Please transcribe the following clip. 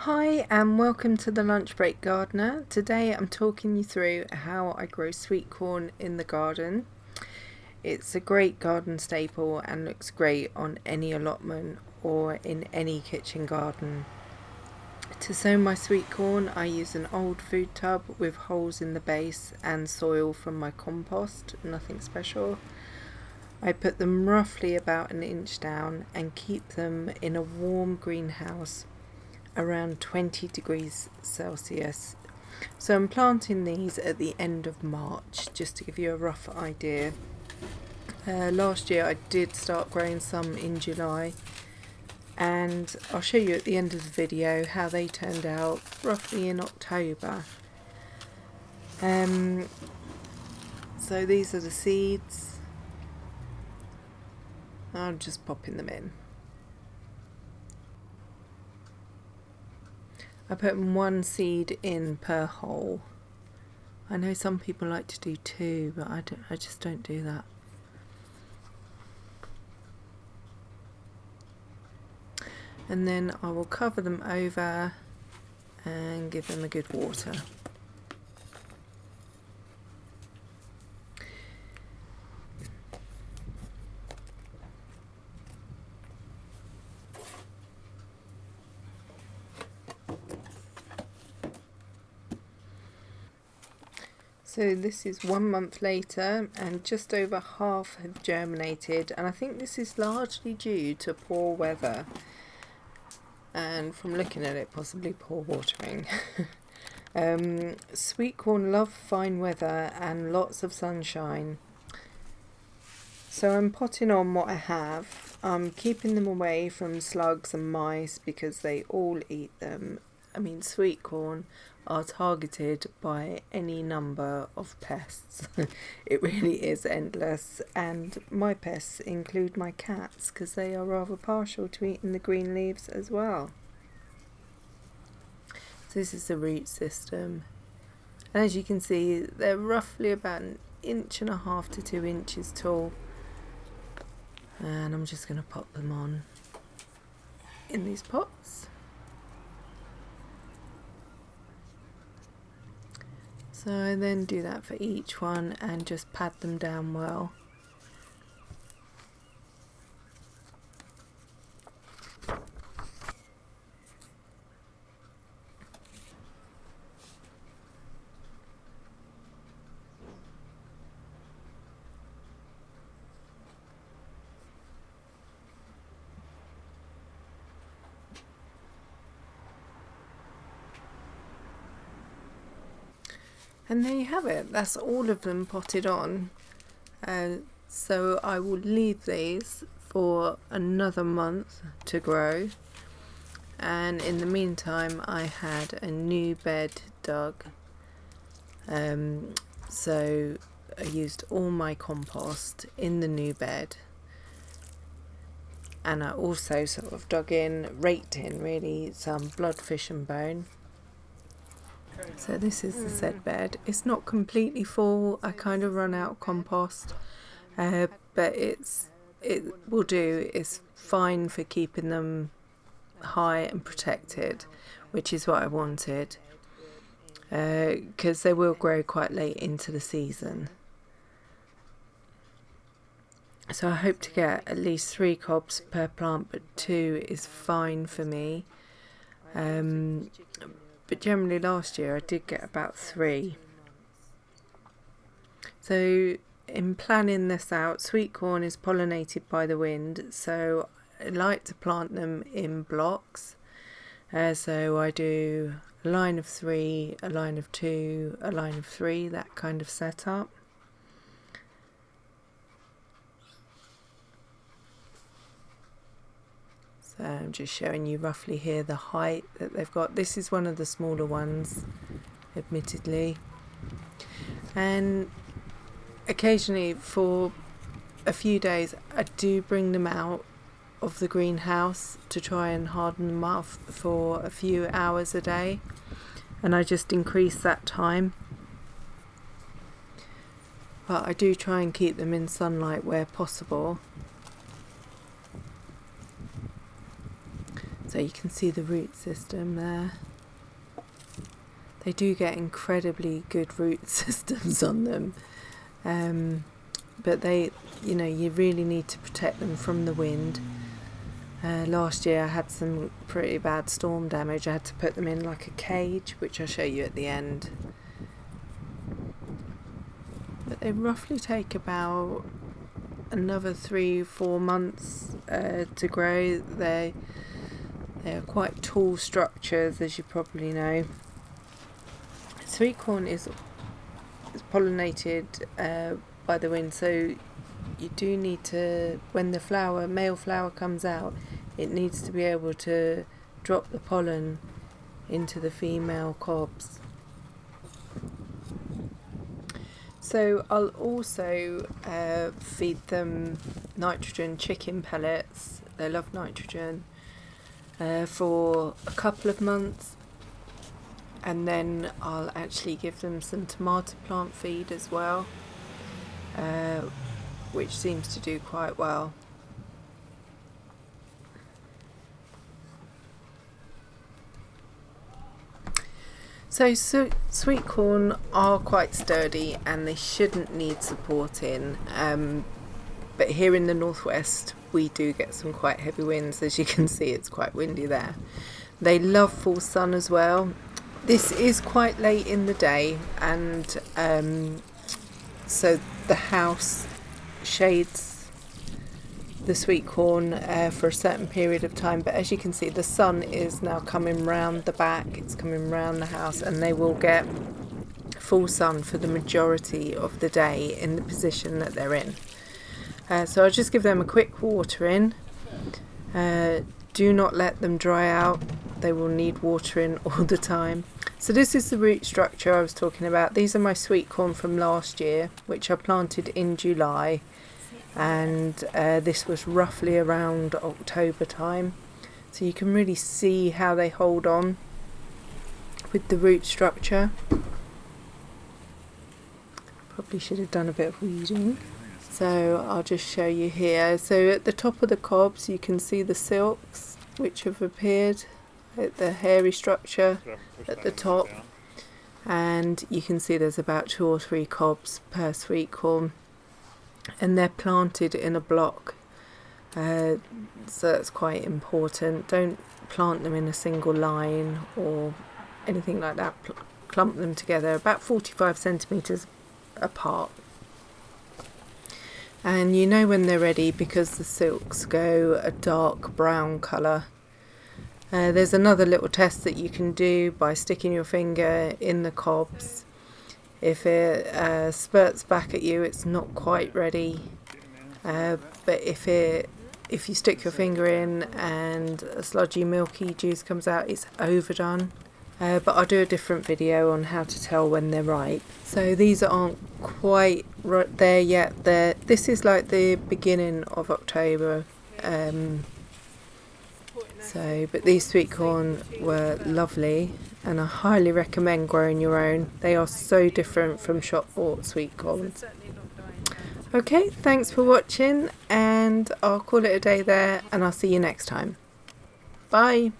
Hi and welcome to the Lunch Break Gardener. Today I'm talking you through how I grow sweet corn in the garden. It's a great garden staple and looks great on any allotment or in any kitchen garden. To sow my sweet corn I use an old food tub with holes in the base and soil from my compost, nothing special. I put them roughly about an inch down and keep them in a warm greenhouse around 20 degrees Celsius. So I'm planting these at the end of March, just to give you a rough idea. Last year I did start growing some in July, and I'll show you at the end of the video how they turned out roughly in October. So these are the seeds. I'm just popping them in. I put one seed in per hole. I know some people like to do two, but I just don't do that. And then I will cover them over and give them a good water. So this is 1 month later and just over half have germinated, and I think this is largely due to poor weather and, from looking at it, possibly poor watering. Sweet corn love fine weather and lots of sunshine. So I'm potting on what I have. I'm keeping them away from slugs and mice because they all eat them. I mean, sweet corn are targeted by any number of pests. It really is endless, and my pests include my cats because they are rather partial to eating the green leaves as well. So this is the root system, and as you can see they're roughly about 1.5 to 2 inches tall, and I'm just going to pop them on in these pots. So I then do that for each one and just pad them down well. And there you have it, that's all of them potted on. So I will leave these for another month to grow, and in the meantime I had a new bed dug. So I used all my compost in the new bed, and I also sort of raked in really, some bloodfish and bone. So this is the said bed. It's not completely full, I kind of run out of compost, but it will do. It's fine for keeping them high and protected, which is what I wanted, because they will grow quite late into the season. So I hope to get at least 3 cobs per plant, but 2 is fine for me. But generally last year I did get about 3. So in planning this out, sweet corn is pollinated by the wind, so I like to plant them in blocks. So I do a line of 3, a line of 2, a line of 3, that kind of setup. So I'm just showing you roughly here the height that they've got. This is one of the smaller ones, admittedly. And occasionally, for a few days, I do bring them out of the greenhouse to try and harden them up for a few hours a day. And I just increase that time. But I do try and keep them in sunlight where possible. So you can see the root system there. They do get incredibly good root systems on them, but you really need to protect them from the wind. Last year I had some pretty bad storm damage. I had to put them in like a cage, which I'll show you at the end. But they roughly take about another 3-4 months to grow. They are quite tall structures, as you probably know. Sweetcorn is pollinated by the wind, so you do need to, when the male flower comes out, it needs to be able to drop the pollen into the female cobs. So I'll also feed them nitrogen chicken pellets. They love nitrogen for a couple of months, and then I'll actually give them some tomato plant feed as well, which seems to do quite well. So sweet corn are quite sturdy and they shouldn't need supporting, but here in the northwest we do get some quite heavy winds. As you can see, it's quite windy there. They love full sun as well. This is quite late in the day, and so the house shades the sweet corn for a certain period of time, but as you can see, the sun is now coming round the back, it's coming round the house, and they will get full sun for the majority of the day in the position that they're in. So I'll just give them a quick watering. Do not let them dry out, they will need watering all the time. So this is the root structure I was talking about. These are my sweet corn from last year, which I planted in July, and this was roughly around October time. So you can really see how they hold on with the root structure. Probably should have done a bit of weeding. So I'll just show you here. So at the top of the cobs you can see the silks which have appeared at the hairy structure at the top, and you can see there's about 2 or 3 cobs per sweet corn, and they're planted in a block, so that's quite important. Don't plant them in a single line or anything like that. Clump them together about 45 centimeters apart, and you know when they're ready because the silks go a dark brown colour. There's another little test that you can do by sticking your finger in the cobs. If it spurts back at you, it's not quite ready, but if you stick your finger in and a sludgy milky juice comes out, it's overdone. But I'll do a different video on how to tell when they're ripe. So these aren't quite there yet. This is like the beginning of October. But these sweet corn were lovely, and I highly recommend growing your own. They are so different from shop bought sweet corn. Okay, thanks for watching, and I'll call it a day there, and I'll see you next time. Bye.